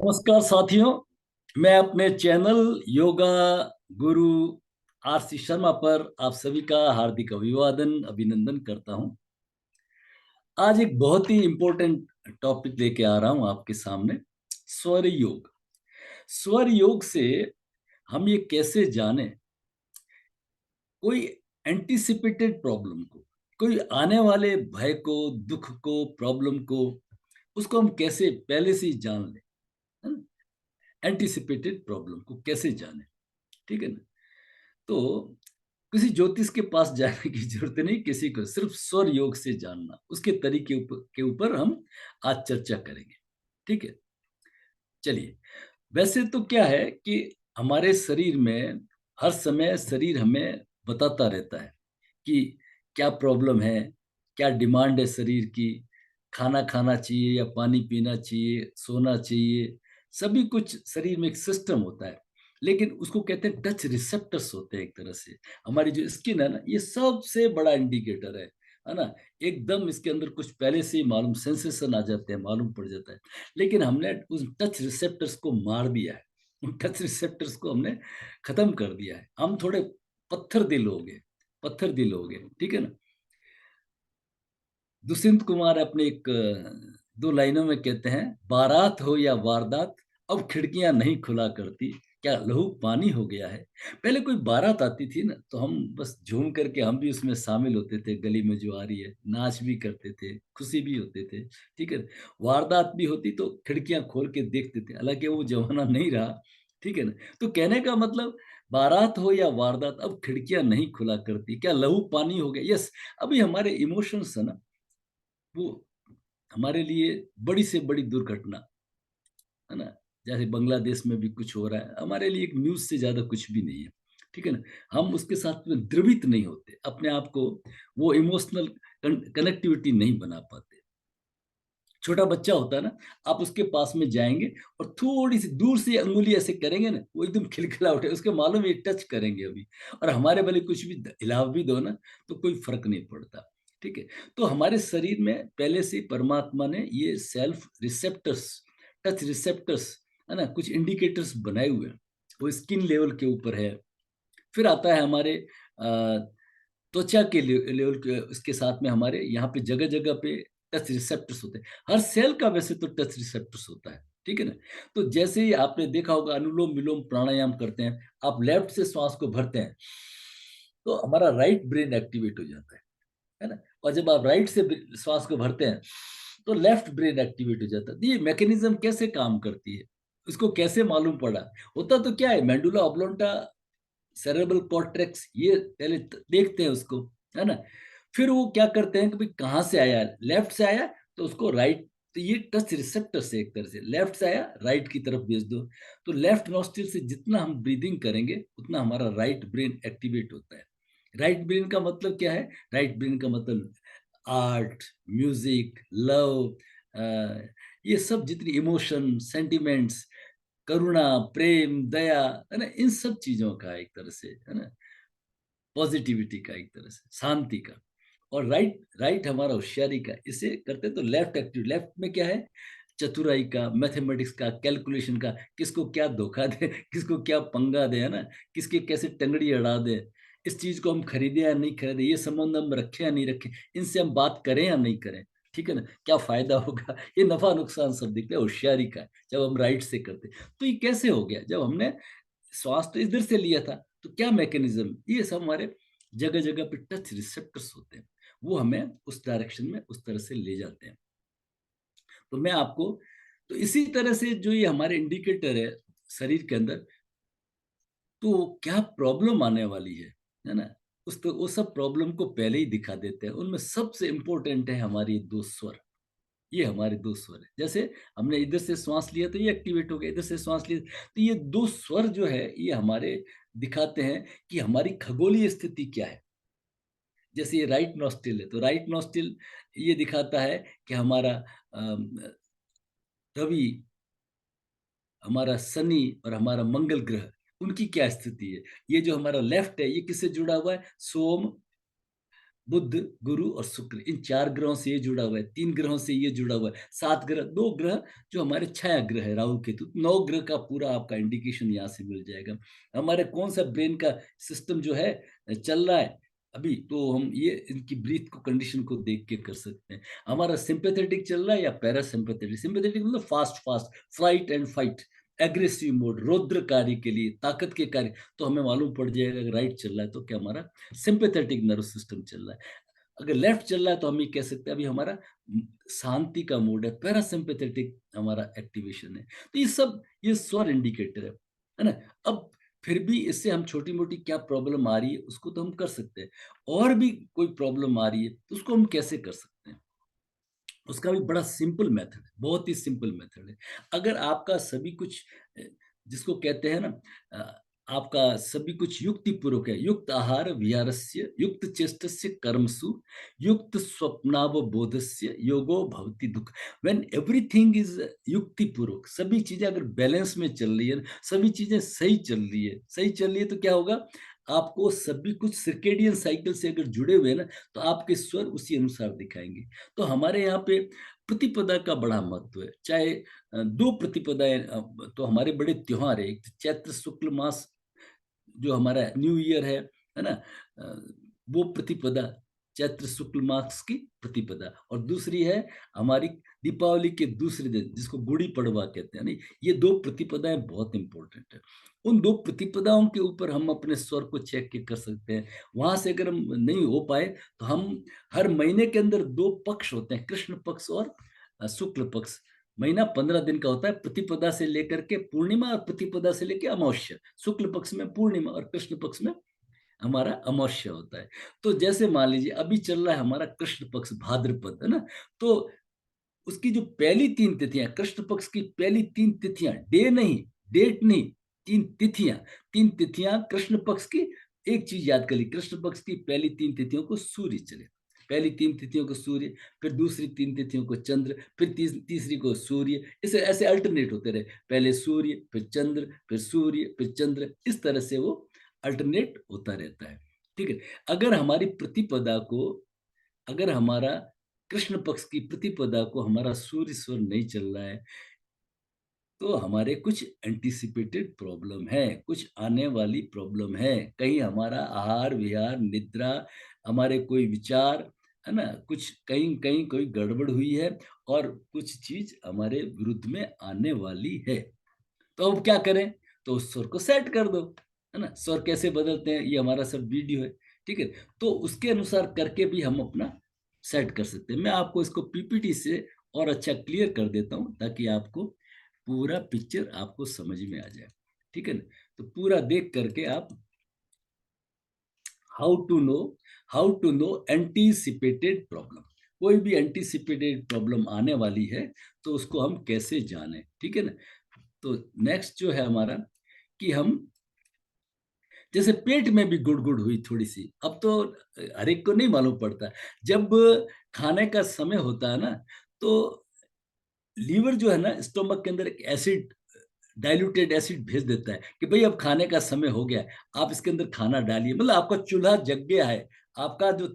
नमस्कार साथियों। मैं अपने चैनल योगा गुरु आरसी शर्मा पर आप सभी का हार्दिक अभिवादन अभिनंदन करता हूं। आज एक बहुत ही इम्पोर्टेंट टॉपिक लेके आ रहा हूं आपके सामने। स्वर योग। स्वर योग से हम ये कैसे जाने कोई एंटिसिपेटेड प्रॉब्लम को, कोई आने वाले भय को, दुख को, प्रॉब्लम को, उसको हम कैसे पहले से ही जान लें, है ना। एंटिसिपेटेड प्रॉब्लम को कैसे जाने, ठीक है ना। तो किसी ज्योतिष के पास जाने की जरूरत नहीं, किसी को सिर्फ स्वर योग से जानना, उसके तरीके के ऊपर हम आज चर्चा करेंगे, ठीक है। चलिए, वैसे तो क्या है कि हमारे शरीर में हर समय शरीर हमें बताता रहता है कि क्या प्रॉब्लम है, क्या डिमांड है शरीर की। खाना खाना चाहिए या पानी पीना चाहिए, सोना चाहिए, सभी कुछ शरीर में एक सिस्टम होता है। लेकिन उसको कहते हैं टच रिसेप्टर्स होते हैं एक तरह से। हमारी जो स्किन है ना, ये सबसे बड़ा इंडिकेटर है ना। एकदम इसके अंदर कुछ पहले से ही मालूम सेंसेशन आ जाते हैं, मालूम पड़ जाता है। लेकिन हमने उस टच रिसेप्टर्स को मार दिया है, उन टच रिसेप्टर्स को हमने खत्म कर दिया है। हम थोड़े पत्थर दिल हो गए, पत्थर दिल हो गए, ठीक है ना। दुष्यंत कुमार अपने एक दो लाइनों में कहते हैं, बारात हो या वारदात, अब खिड़कियां नहीं खुला करती, क्या लहू पानी हो गया है। पहले कोई बारात आती थी ना, तो हम बस झूम करके हम भी उसमें शामिल होते थे, गली में जो आ रही है नाच भी करते थे, खुशी भी होते थे, ठीक है। वारदात भी होती तो खिड़कियां खोल के देखते थे, हालांकि वो जमाना नहीं रहा, ठीक है ना। तो कहने का मतलब, बारात हो या वारदात, अब खिड़कियां नहीं खुला करती, क्या लहू पानी हो गया। यस, अभी हमारे इमोशंस है ना, वो हमारे लिए बड़ी से बड़ी दुर्घटना, है ना। जैसे बांग्लादेश में भी कुछ हो रहा है, हमारे लिए एक न्यूज से ज्यादा कुछ भी नहीं है, ठीक है ना। हम उसके साथ में द्रवित नहीं होते अपने आप को, वो इमोशनल कनेक्टिविटी नहीं बना पाते। छोटा बच्चा होता है ना, आप उसके पास में जाएंगे और थोड़ी सी दूर से अंगुली ऐसे करेंगे ना, वो एकदम खिलखिला उठे, उसके मालूम ये टच करेंगे अभी। और हमारे भले कुछ भी हिलाव भी दो ना, तो कोई फर्क नहीं पड़ता, ठीक है। तो हमारे शरीर में पहले से परमात्मा ने ये सेल्फ रिसेप्टर्स, टच रिसेप्टर्स, है ना, कुछ इंडिकेटर्स बनाए हुए हैं। वो स्किन लेवल के ऊपर है। फिर आता है हमारे त्वचा के लेवल के, उसके साथ में हमारे यहाँ पे जगह जगह पे टच रिसेप्टर्स होते हैं। हर सेल का वैसे तो टच रिसेप्टर्स होता है, ठीक है ना। तो जैसे ही आपने देखा होगा, अनुलोम विलोम प्राणायाम करते हैं, आप लेफ्ट से श्वास को भरते हैं, तो हमारा राइट ब्रेन एक्टिवेट हो जाता है ना। और जब आप राइट से श्वास को भरते हैं, तो लेफ्ट ब्रेन एक्टिवेट हो जाता है। तो ये मैकेनिज्म कैसे काम करती है, इसको कैसे मालूम पड़ा। होता तो क्या है, मेंडुला ऑब्लोंटा, सेरेब्रल कॉर्टेक्स, ये पहले देखते हैं उसको, है ना। फिर वो क्या करते हैं कि भाई कहाँ से आया, लेफ्ट से आया तो उसको राइट, तो ये टच रिसेप्टर से एक तरह से लेफ्ट से आया राइट की तरफ भेज दो। तो लेफ्ट नॉस्ट्रिल से जितना हम ब्रीदिंग करेंगे, उतना हमारा राइट ब्रेन एक्टिवेट होता है। राइट ब्रेन का मतलब क्या है, राइट ब्रेन का मतलब आर्ट, म्यूजिक, लव, ये सब जितनी इमोशन, सेंटिमेंट्स, करुणा, प्रेम, दया, है ना, इन सब चीजों का एक तरह से, है ना, पॉजिटिविटी का, एक तरह से शांति का। और राइट, राइट हमारा होशियारी का, इसे करते तो लेफ्ट एक्टिव, लेफ्ट में क्या है, चतुराई का, मैथमेटिक्स का, कैलकुलेशन का, किसको क्या धोखा दे, किसको क्या पंगा दे, है ना, किसके कैसे टंगड़ी अड़ा दे, इस चीज को हम खरीदे या नहीं खरीदे, ये संबंध हम रखे या नहीं रखे, इनसे हम बात करें या नहीं करें, ठीक है ना, क्या फायदा होगा, ये नफा नुकसान सब दिखता है, होशियारी का, जब हम राइट से करते। तो ये कैसे हो गया, जब हमने श्वास तो इधर से लिया था, तो क्या मैकेनिज्म, ये सब हमारे जगह जगह पे टच रिसेप्टर्स होते हैं, वो हमें उस डायरेक्शन में उस तरह से ले जाते हैं। तो मैं आपको, तो इसी तरह से जो ये हमारे इंडिकेटर है शरीर के अंदर, तो क्या प्रॉब्लम आने वाली है ना, उस तो वो सब प्रॉब्लम को पहले ही दिखा देते हैं। उनमें सबसे इंपॉर्टेंट है हमारी दो स्वर। ये हमारे दो स्वर है। जैसे हमने इधर से श्वास लिया तो ये एक्टिवेट हो गया, इधर से श्वास लिया, तो ये दो स्वर जो है ये हमारे दिखाते हैं कि हमारी खगोलीय स्थिति क्या है। जैसे ये राइट नॉस्ट्रिल है, तो राइट नॉस्ट्रिल ये दिखाता है कि हमारा अम, रवि, हमारा शनि और हमारा मंगल ग्रह, उनकी क्या स्थिति है। ये जो हमारा लेफ्ट है, ये किससे जुड़ा हुआ है, सोम, बुध, गुरु और शुक्र, इन 4 ग्रहों से ये जुड़ा हुआ है, 3 ग्रहों से ये जुड़ा हुआ है, 7 ग्रह, 2 ग्रह जो हमारे छाया ग्रह है, राहु, केतु, 9 ग्रह का पूरा आपका इंडिकेशन यहाँ से मिल जाएगा। हमारे कौन-सा ब्रेन का सिस्टम जो है चल रहा है अभी, तो हम ये इनकी ब्रीथ को कंडीशन को देख के कर सकते हैं। हमारा सिम्पैथेटिक चल रहा है या पैरासिम्पैथेटिक? सिम्पैथेटिक मतलब fast fast, flight and fight, aggressive mode, रौद्र कार्य के लिए, ताकत के कार्य, तो हमें मालूम पड़ जाएगा अगर राइट चल रहा है तो क्या हमारा सिम्पैथेटिक नर्व सिस्टम चल रहा है। अगर लेफ्ट चल रहा है तो हम ये कह सकते हैं अभी हमारा शांति का मोड है, पैरासिम्पैथेटिक हमारा एक्टिवेशन है। तो ये स्वर इंडिकेटर है ना? अब फिर भी इससे हम छोटी-मोटी क्या प्रॉब्लम आ रही है उसको तो हम कर सकते हैं। और भी कोई प्रॉब्लम आ रही है तो उसको हम कैसे कर सकते हैं? उसका भी बड़ा सिंपल मेथड है, बहुत ही सिंपल मेथड है। अगर आपका सभी कुछ अ, जिसको कहते हैं ना आपका सभी कुछ युक्तिपूर्वक है, युक्त आहार विहारस्य, युक्त चेष्टस्य कर्मसु, युक्त स्वप्नावबोधस्य योगो भवति दुःख। व्हेन एवरीथिंग इज युक्तिपूर्वक, सभी चीजें अगर बैलेंस में चल रही है ना, सभी चीजें सही चल रही है तो क्या होगा? आपको सभी कुछ सर्केडियन साइकिल से अगर जुड़े हुए हैं ना, तो आपके स्वर उसी अनुसार दिखाएंगे। तो हमारे यहाँ पे प्रतिपदा का बड़ा महत्व है। चाहे 2 प्रतिपदाएँ तो हमारे बड़े त्योहार हैं। एक तो चैत्र शुक्ल मास जो हमारा न्यू ईयर है ना? अ, वो प्रतिपदा चैत्र शुक्ल मास की प्रतिपदा और दूसरी है हमारी दीपावली के दूसरे दिन जिसको गुड़ी पड़वा कहते हैं, नहीं? ये 2 प्रतिपदाएँ बहुत इम्पोर्टेंट है। उन 2 प्रतिपदाओं के ऊपर हम अपने स्वर को चेक के कर सकते हैं। वहाँ से अगर हम नहीं हो पाए तो हम हर महीने के अंदर 2 पक्ष होते हैं, कृष्ण पक्ष और शुक्ल पक्ष। महीना 15 दिन का होता है, प्रतिपदा से लेकर के पूर्णिमा और प्रतिपदा से लेके अमावस्या। शुक्ल पक्ष में पूर्णिमा और कृष्ण पक्ष में हमारा अमावस्या होता है। तो जैसे मान लीजिए अभी चल रहा है हमारा कृष्ण पक्ष भाद्रपद, है ना? तो उसकी जो पहली 3 तिथियाँ, कृष्ण पक्ष की पहली 3 तिथियाँ, डे नहीं, डेट नहीं, 3 तिथियाँ कृष्ण पक्ष की। एक चीज़ याद कर ली, कृष्ण पक्ष की पहली 3 तिथियों को सूर्य चले। पहली 3 तिथियों को सूर्य, फिर दूसरी 3 तिथियों को चंद्र, फिर तीसरी को सूर्य, ऐसे ऐसे अल्टरनेट होते रहे। पहले सूर्य, फिर चंद्र, फिर सूर्य, फिर चंद्र, इस तरह से वो अल्टरनेट होता रहता है। ठीक है? अगर हमारी प्रतिपदा को अगर हमारा कृष्ण पक्ष की प्रतिपदा को हमारा सूर्य स्वर नहीं चल रहा है, तो हमारे कुछ एंटीसिपेटेड प्रॉब्लम है, कुछ आने वाली प्रॉब्लम है। कहीं हमारा आहार-विहार, निद्रा, हमारे कोई विचार, है ना? कुछ कहीं-कहीं कोई गड़बड़ हुई है और कुछ चीज़ हमारे विरुद्ध में आने वाली है। तो अब क्या करें? तो उस स्वर को सेट कर दो, है ना? स्वर कैसे बदलते हैं ये हमारा सब वीडियो है, ठीक है? तो उसके अनुसार करके भी हम अपना सेट कर सकते हैं। मैं आपको इसको पीपीटी से और अच्छा क्लियर कर देता हूँ ताकि आपको पूरा पिक्चर आपको समझ में आ जाए, ठीक है ना? तो पूरा देख करके आप how to know how to know anticipated problem. कोई भी एंटीसिपेटेड प्रॉब्लम आने वाली है तो उसको हम कैसे जानें, ठीक है ना? तो नेक्स्ट जो है हमारा कि हम जैसे पेट में भी गुड़गुड़ हुई थोड़ी-सी, अब तो हर एक को नहीं मालूम पड़ता। जब खाने का समय होता है ना, तो लीवर जो है ना स्टोमक के अंदर एक एसिड डाइल्यूटेड एसिड भेज देता है कि भई अब खाने का समय हो गया है, आप इसके अंदर खाना डालिए। मतलब आपका चूल्हा जग गया है, आपका जो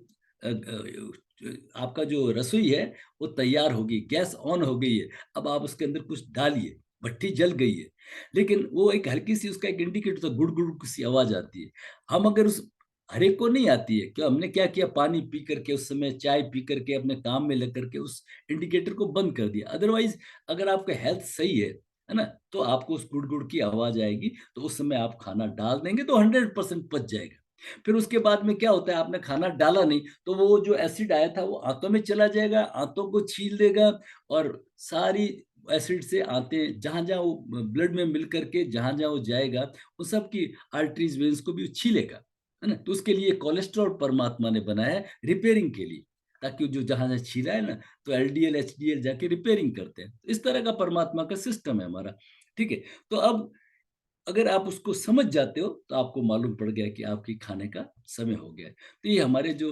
आपका जो रसोई है वो तैयार हो गई, गैस ऑन हो गई है, अब आप उसके अंदर कुछ डालिए, भट्ठी जल गई है। लेकिन वो एक हल्की-सी उसका एक इंडिकेटर होता है, गुड़-गुड़ सी आवाज़ आती है। हम अगर उस हर एक को नहीं आती है, क्या हमने क्या किया पानी पी करके उस समय चाय पी करके अपने काम में लग करके उस इंडिकेटर को बंद कर दिया। अदरवाइज़ अगर आपका हेल्थ सही है ना? तो आपको उस गुड़-गुड़ की आवाज़ आएगी, तो उस समय आप खाना डाल देंगे तो 100% पच जाएगा। फिर उसके बाद में क्या होता है आपने खाना डाला नहीं, तो वो जो एसिड आया था वो आँतों में चला जाएगा, आँतों को छील देगा और सारी एसिड से आँतें जहाँ-जहाँ वो ब्लड में मिल कर के जहाँ-जहाँ वो जाएगा, उन सब की आर्टरीज़, वेन्स को भी वो छीलेगा, है ना? तो उसके लिए कोलेस्ट्रॉल परमात्मा ने बनाया है रिपेयरिंग के लिए, ताकि जो जहाँ-जहाँ छीला है ना, तो एलडीएल, एचडीएल जाके रिपेयरिंग करते हैं। इस तरह का परमात्मा का सिस्टम है हमारा, ठीक है? तो अब अगर आप उसको समझ जाते हो, तो आपको मालूम पड़ गया कि आपके खाने का समय हो गया है। तो ये हमारे जो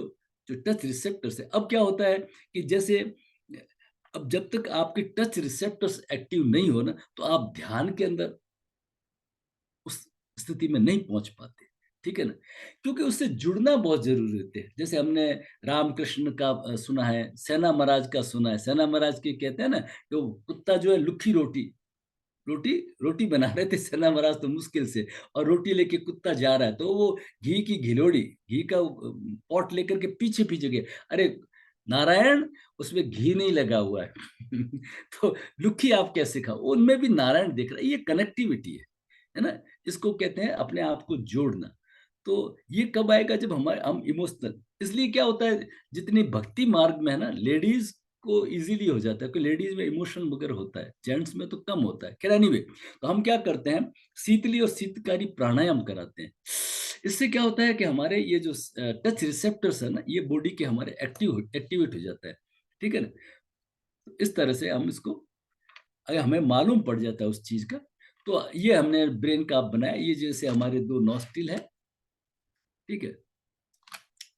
जो टच रिसेप्टर्स है अब क्या होता है कि जैसे अब जब तक आपके टच रिसेप्टर्स एक्टिव नहीं हो ना, तो आप ध्यान के अंदर उस स्थिति में नहीं पहुँच पाते, ठीक है ना? क्योंकि उससे जुड़ना बहुत ज़रूरी होता है। जैसे हमने रामकृष्ण का सुना है, सेना महाराज का सुना है। सेना महाराज के कहते हैं ना, कि वो कुत्ता जो है लुक्खी रोटी रोटी रोटी बना रहे थे सेना महाराज तो मुश्किल से, और रोटी लेके कुत्ता जा रहा है, तो वो घी की घिलोड़ी, घी का पॉट लेकर के पीछे-पीछे गए। अरे नारायण, उसमें घी नहीं लगा हुआ है। तो लुक्खी आप कैसे खाओ? उनमें भी नारायण दिख रहा है, ये कनेक्टिविटी है ना? इसको कहते हैं अपने आप को जोड़ना। तो ये कब आएगा? जब हम इमोशनल, इसलिए क्या होता है, जितनी भक्ति मार्ग में है ना, लेडीज को इजीली हो जाता है, क्योंकि लेडीज में इमोशन वगैरह होता है, जेंट्स में तो कम होता है। खैर एनीवे, तो हम क्या करते हैं, शीतली और शीतकारी प्राणायाम कराते हैं। इससे क्या होता है कि हमारे ये जो टच रिसेप्टर्स है ना, ये बॉडी के हमारे एक्टिवेट हो जाता है। ठीक है ना? तो इस तरह से हम इसको, अगर हमें मालूम पड़ जाता है उस चीज का, तो ये हमने ब्रेन का बनाया। ये जैसे हमारे दो नॉस्ट्रिल है, ठीक है,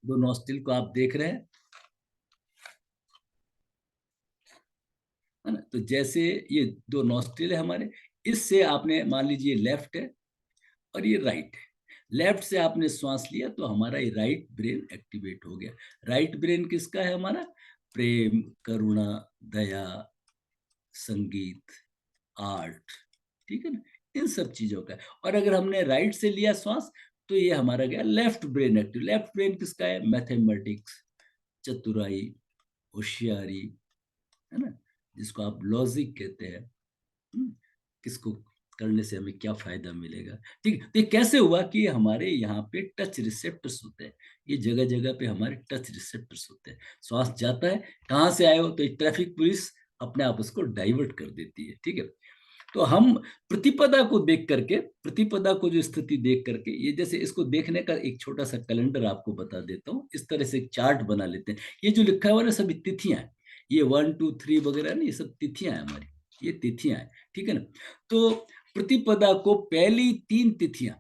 दो नॉस्ट्रिल को आप देख रहे हैं, है ना? तो जैसे ये दो नॉस्ट्रिल है हमारे, इससे आपने मान लीजिए लेफ्ट है और ये राइट है। लेफ्ट से आपने श्वास लिया तो हमारा ये राइट ब्रेन एक्टिवेट हो गया। राइट ब्रेन किसका है? हमारा प्रेम, करुणा, दया, संगीत, आर्ट, ठीक है ना, इन सब चीजों का है। और अगर हमने राइट से लिया श्वास, तो ये हमारा गया left brain active. Left brain किसका है? मैथमेटिक्स, चतुराई, होशियारी, है ना, जिसको आप लॉजिक कहते हैं। हम्म, किसको करने से हमें क्या फायदा मिलेगा। ठीक है, तो ये कैसे हुआ कि हमारे यहाँ पे टच रिसेप्टर्स होते हैं। ये जगह जगह पे हमारे टच रिसेप्टर्स होते हैं। श्वास जाता है, कहाँ से आए हो, तो ट्रैफिक पुलिस अपने आप उसको डाइवर्ट कर देती है। ठीक है, तो हम प्रतिपदा को देख करके, प्रतिपदा को जो स्थिति देख करके, ये जैसे इसको देखने का एक छोटा सा कैलेंडर आपको बता देता हूँ। इस तरह से एक चार्ट बना लेते हैं। ये जो लिखा हुआ है सभी तिथियां हैं, ये 1 2 3 वगैरह नहीं, ये सब तिथियां हैं हमारी, ये तिथियां हैं। ठीक है ना? तो प्रतिपदा को पहली 3 तिथियां,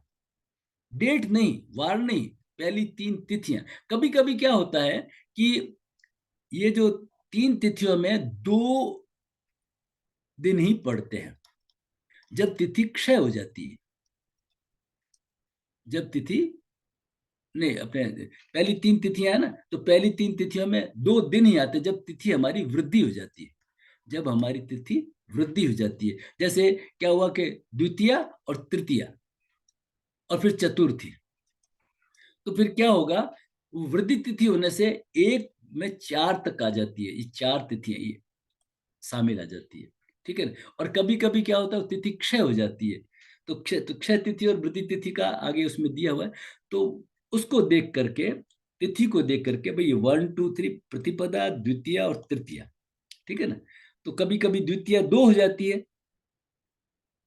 डेट नहीं, वार नहीं, पहली 3 तिथियां। कभी कभी क्या होता है कि ये जो 3 तिथियों में 2 दिन ही पड़ते हैं, जब तिथि क्षय हो जाती है। जब तिथि नहीं, अपने पहली 3 तिथियां है ना, तो पहली 3 तिथियों में 2 दिन ही आते, जब तिथि हमारी वृद्धि हो जाती है। जब हमारी तिथि वृद्धि हो जाती है, जैसे क्या हुआ कि द्वितीया और तृतीया और फिर चतुर्थी, तो फिर क्या होगा, वृद्धि तिथि होने से 1 में 4 तक आ जाती है। ये 4 तिथियां ये शामिल आ जाती है। ठीक है ना? और कभी कभी क्या होता है, तिथि क्षय हो जाती है, तो क्षय तिथि और वृद्धि तिथि का आगे उसमें दिया हुआ है। तो उसको देख करके, तिथि को देख करके, भाई 1 2 3 प्रतिपदा, द्वितीय और तृतीया, ठीक है ना, तो कभी कभी द्वितीय 2 हो जाती है,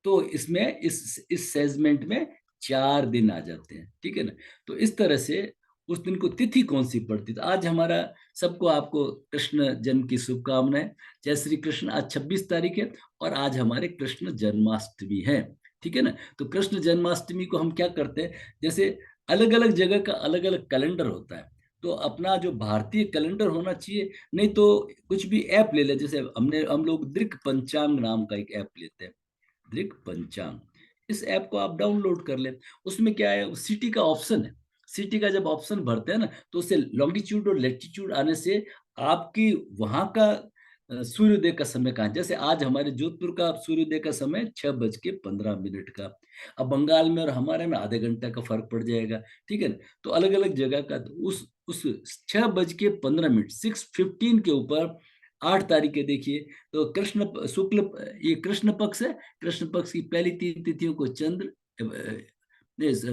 तो इसमें इस सेगमेंट में 4 दिन आ जाते हैं। ठीक है ना? तो इस तरह से उस दिन को तिथि कौन सी पड़ती, तो आज हमारा सबको, आपको कृष्ण जन्म की शुभकामनाएं। जय श्री कृष्ण। आज 26 तारीख है और आज हमारे कृष्ण जन्माष्टमी है। ठीक है ना? तो कृष्ण जन्माष्टमी को हम क्या करते हैं, जैसे अलग अलग जगह का अलग अलग कैलेंडर होता है, तो अपना जो भारतीय कैलेंडर होना चाहिए। नहीं तो कुछ भी ऐप ले ले, जैसे हम लोग दृक पंचांग नाम का एक ऐप लेते हैं, दृक पंचांग। इस ऐप को आप डाउनलोड कर लें। उसमें क्या है, सिटी का ऑप्शन है। सिटी का जब ऑप्शन भरते हैं ना, तो उससे लॉन्गिट्यूड और लेटीट्यूड आने से आपकी वहां का सूर्योदय का समय कहाँ है। जैसे आज हमारे जोधपुर का सूर्योदय का समय 6:15 का। अब बंगाल में और हमारे में आधे घंटे का फर्क पड़ जाएगा। ठीक है ना? तो अलग अलग जगह का, तो उस 6:15, 6:15 के ऊपर 8 तारीख के देखिए, तो कृष्ण शुक्ल, ये कृष्ण पक्ष है। कृष्ण पक्ष की पहली 3 तिथियों को चंद्र,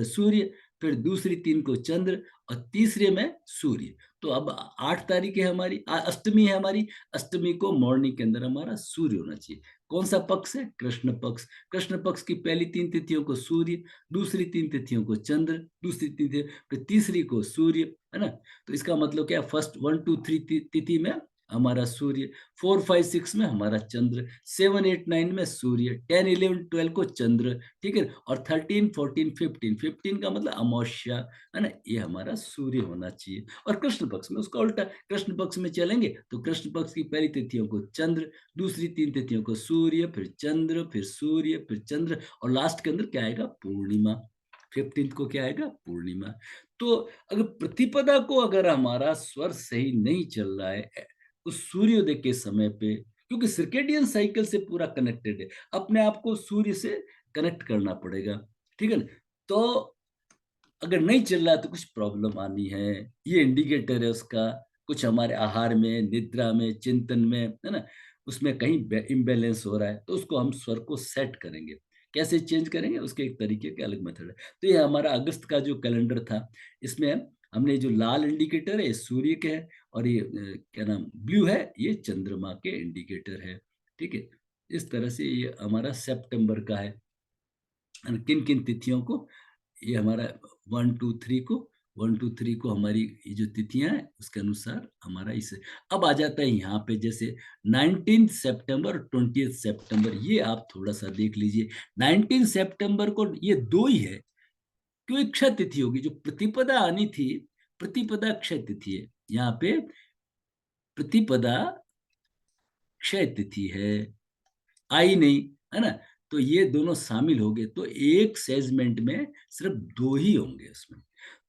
सूर्य, फिर दूसरी 3 को चंद्र और तीसरे में सूर्य। तो अब 8 तारीख है हमारी, अष्टमी है हमारी। अष्टमी को मॉर्निंग के अंदर हमारा सूर्य होना चाहिए। कौन सा पक्ष है? कृष्ण पक्ष। कृष्ण पक्ष की पहली 3 तिथियों को सूर्य, दूसरी 3 तिथियों को चंद्र, दूसरी 3 तिथि, फिर तीसरी को सूर्य, है ना? तो इसका मतलब क्या, फर्स्ट 1 2 3 तिथि में हमारा सूर्य, 4 5 6 में हमारा चंद्र, 7 8 9 में सूर्य, 10 11 12 को चंद्र। ठीक है, और 13 14 15, 15 का मतलब अमावस्या, है ना, ये हमारा सूर्य होना चाहिए। और कृष्ण पक्ष में उसका उल्टा, कृष्ण पक्ष में चलेंगे तो कृष्ण पक्ष की पहली तिथियों को चंद्र, दूसरी 3 तिथियों को सूर्य, फिर चंद्र, फिर सूर्य, फिर चंद्र, और लास्ट के अंदर क्या आएगा, पूर्णिमा। 15 को क्या आएगा? पूर्णिमा। तो अगर प्रतिपदा को अगर हमारा स्वर सही नहीं चल रहा है उस सूर्योदय के समय पे, क्योंकि सर्केडियन साइकिल से पूरा कनेक्टेड है, अपने आप को सूर्य से कनेक्ट करना पड़ेगा, ठीक है ना? तो अगर नहीं चल रहा है तो कुछ प्रॉब्लम आनी है, ये इंडिकेटर है उसका। कुछ हमारे आहार में, निद्रा में, चिंतन में, है ना? उसमें कहीं इम्बैलेंस हो रहा है, तो उसको हम स्वर को सेट करेंगे। कैसे चेंज करेंगे? उसके एक तरीके के अलग मेथड है। तो ये हमारा अगस्त का जो कैलेंडर था, इसमें हमने जो लाल इंडिकेटर है ये सूर्य के है, और ये क्या नाम ब्लू है, ये चंद्रमा के इंडिकेटर है, ठीक है? इस तरह से ये हमारा सितंबर का है। किन किन तिथियों को, ये हमारा 1 2 3 को, 1 2 3 को हमारी ये जो तिथियां हैं उसके अनुसार हमारा इस, अब आ जाता है यहाँ पे जैसे 19 सितंबर, 20 सितंबर, ये आप थोड़ा सा देख लीजिए। 19 सितंबर को ये दो ही है, क्यों? एक क्षय तिथि होगी, जो प्रतिपदा आनी थी, प्रतिपदा क्षय तिथि है यहाँ पे, प्रतिपदा क्षय तिथि है, आई नहीं, है ना? तो ये दोनों शामिल हो गए, तो एक सेगमेंट में सिर्फ दो ही होंगे उसमें।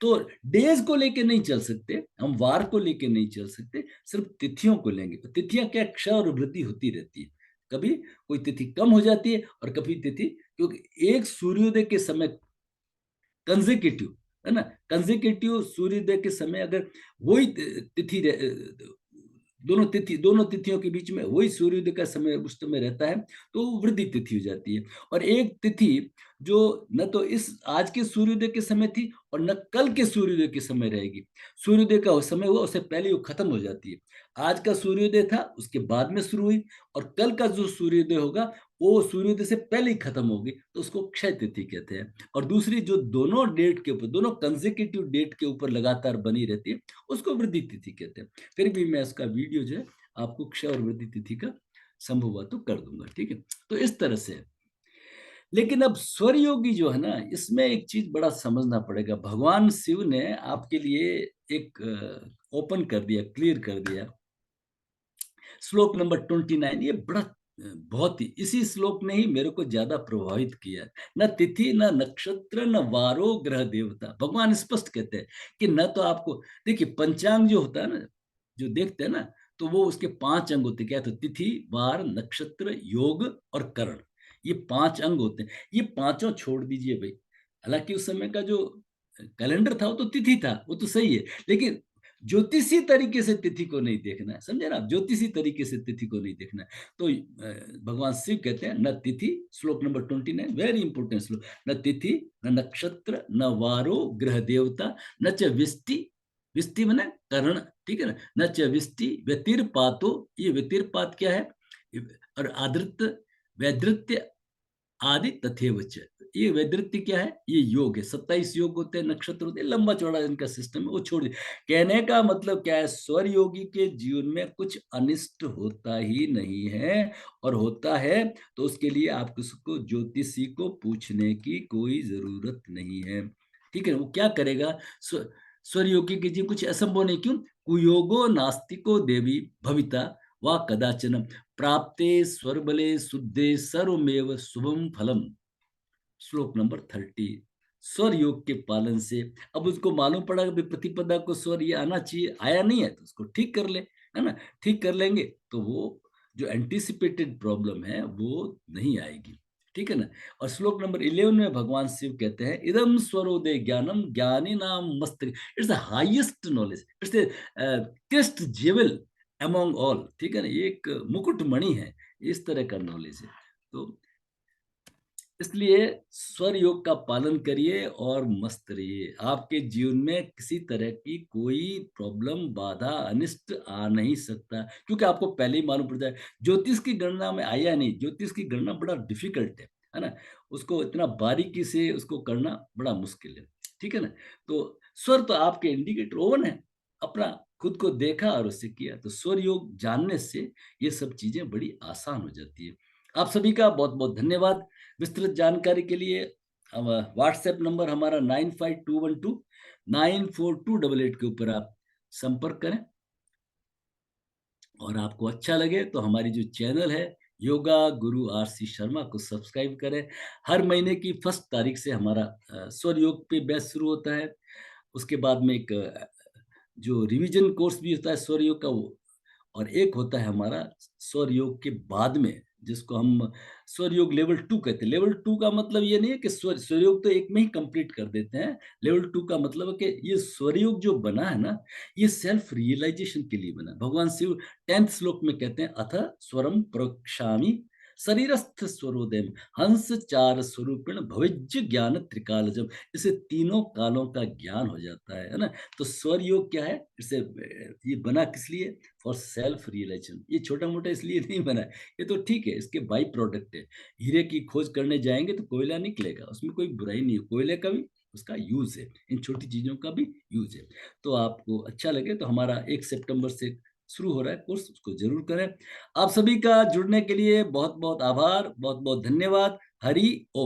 तो डेज को लेके नहीं चल सकते हम, वार को लेके नहीं चल सकते, सिर्फ तिथियों को लेंगे। तो तिथियां क्या, क्षय और वृद्धि होती रहती है, कभी कोई तिथि कम हो जाती है और कभी तिथि, क्योंकि एक सूर्योदय के समय कंसेक्यूटिव, है ना, कंसेक्यूटिव सूर्योदय के समय अगर वही तिथि दोनों तिथियों के बीच में वही सूर्योदय का समय उस समय रहता है, तो वो वृद्धि तिथि हो जाती है। और एक तिथि जो न तो इस आज के सूर्योदय के समय थी और न कल के सूर्योदय के समय रहेगी, सूर्योदय का समय हुआ उससे पहले वो खत्म हो जाती है। आज का सूर्योदय था उसके बाद में शुरू हुई, और कल का जो सूर्योदय होगा वो सूर्योदय से पहले ही खत्म होगी, तो उसको क्षय तिथि कहते हैं। और दूसरी जो दोनों डेट के ऊपर, दोनों कंसेक्यूटिव डेट के ऊपर लगातार बनी रहती है, उसको वृद्धि तिथि कहते हैं। फिर भी मैं इसका वीडियो जो है आपको क्षय और वृद्धि तिथि का संभव हुआ तो कर दूंगा, ठीक है? तो इस तरह से। लेकिन अब स्वर योगी जो है ना, इसमें एक चीज बड़ा समझना पड़ेगा। भगवान शिव ने आपके लिए एक ओपन कर दिया, क्लियर कर दिया। श्लोक नंबर 29, ये बड़ा बहुत ही, इसी श्लोक ने ही मेरे को ज्यादा प्रभावित किया। न तिथि, न नक्षत्र, न वारो, ग्रह देवता। भगवान स्पष्ट कहते हैं कि न तो आपको, देखिए पंचांग जो होता है ना, जो देखते हैं ना, तो वो उसके 5 अंग होते हैं। क्या? तो तिथि, वार, नक्षत्र, योग और करण, ये 5 अंग होते हैं। ये पांचों छोड़ दीजिए भाई। हालांकि उस समय का जो कैलेंडर था वो तो तिथि था, वो तो सही है, लेकिन ज्योतिषी तरीके से तिथि को नहीं देखना है, समझे ना? ज्योतिषी तरीके से तिथि को नहीं देखना है। तो भगवान शिव कहते हैं न तिथि, श्लोक नंबर 29, वेरी इंपोर्टेंट श्लोक, न तिथि, न नक्षत्र, न वारो, ग्रह देवता, न च विष्टि, विष्टि मैंने करण, ठीक है ना, न च विष्टि व्यतिर्पातो, ये व्यतिर्पात क्या है? और आदृत, वैदृत्य आदि तथेव च, ये वैदृत्य क्या है? ये योग है। 27 योग होते हैं, नक्षत्र होते हैं, लंबा चौड़ा इनका सिस्टम है, वो छोड़ दिया। कहने का मतलब क्या है? स्वर योगी के जीवन में कुछ अनिष्ट होता ही नहीं है, और होता है तो उसके लिए आपको उसको ज्योतिषी को पूछने की कोई जरूरत नहीं है, ठीक है? वो क्या करेगा? स्वर योगी के जीवन कुछ असंभव नहीं, क्यों? कुयोगो नास्तिको देवी भविता वा कदाचन प्राप्ते स्वरबले शुद्धे सर्वमेव शुभम फलम। श्लोक नंबर 30, स्वर योग के पालन से। अब उसको मालूम पड़ा कि प्रतिपदा को स्वर ये आना चाहिए, आया नहीं है, तो उसको ठीक कर ले, है ना? ठीक कर लेंगे तो वो जो एंटिसिपेटेड प्रॉब्लम है वो नहीं आएगी, ठीक है ना? और श्लोक नंबर 11 में भगवान शिव कहते हैं, इदम स्वरोदय ज्ञानम ज्ञानी नाम मस्त, it's the highest knowledge, it's the crest jewel among all, ठीक है ना? ये एक मुकुट मणि है, इस तरह का नॉलेज है। तो इसलिए स्वर योग का पालन करिए और मस्त रहिए। आपके जीवन में किसी तरह की कोई प्रॉब्लम, बाधा, अनिष्ट आ नहीं सकता, क्योंकि आपको पहले ही मालूम पड़ जाए। ज्योतिष की गणना में आया नहीं, ज्योतिष की गणना बड़ा डिफिकल्ट है ना? उसको इतना बारीकी से उसको करना बड़ा मुश्किल है, ठीक है ना? तो स्वर तो आपके इंडिकेटर ओवन है, अपना खुद को देखा और उससे किया, तो स्वर योग जानने से ये सब चीजें बड़ी आसान हो जाती है। आप सभी का बहुत बहुत धन्यवाद। विस्तृत जानकारी के लिए व्हाट्सएप नंबर हमारा 9521294288 के ऊपर आप संपर्क करें। और आपको अच्छा लगे तो हमारी जो चैनल है योगा गुरु आरसी शर्मा को सब्सक्राइब करें। हर महीने की फर्स्ट तारीख से हमारा स्वर योग पे बैच शुरू होता है। उसके बाद में एक जो रिवीजन कोर्स भी होता है स्वर योग का वो, और एक होता है हमारा स्वर योग के बाद में, जिसको हम स्वर योग लेवल 2 कहते हैं। लेवल 2 का मतलब ये नहीं है कि स्वर योग तो एक में ही कंप्लीट कर देते हैं। लेवल 2 का मतलब है कि ये स्वर योग जो बना है ना, ये सेल्फ रियलाइजेशन के लिए बना है। भगवान शिव 10th श्लोक में कहते हैं, अथ स्वरम प्रोक्षामि शरीरस्थ स्वरोदयम हंस चार स्वरूपिण भविज्य ज्ञान त्रिकालजम। इसे तीनों कालों का ज्ञान हो जाता है ना। तो स्वर योग क्या है, इसे ये बना किस लिए? For self realisation. ये छोटा मोटा इसलिए नहीं बना है, ये तो ठीक है, इसके बाई प्रोडक्ट है। हीरे की खोज करने जाएंगे तो कोयला निकलेगा, उसमें कोई बुराई नहीं है, कोयले का भी उसका यूज है, इन छोटी चीजों का भी यूज है। तो आपको अच्छा लगे तो हमारा 1 सितंबर से शुरू हो रहा है कोर्स, उसको जरूर करें। आप सभी का जुड़ने के लिए बहुत बहुत आभार, बहुत बहुत धन्यवाद। हरि ओम।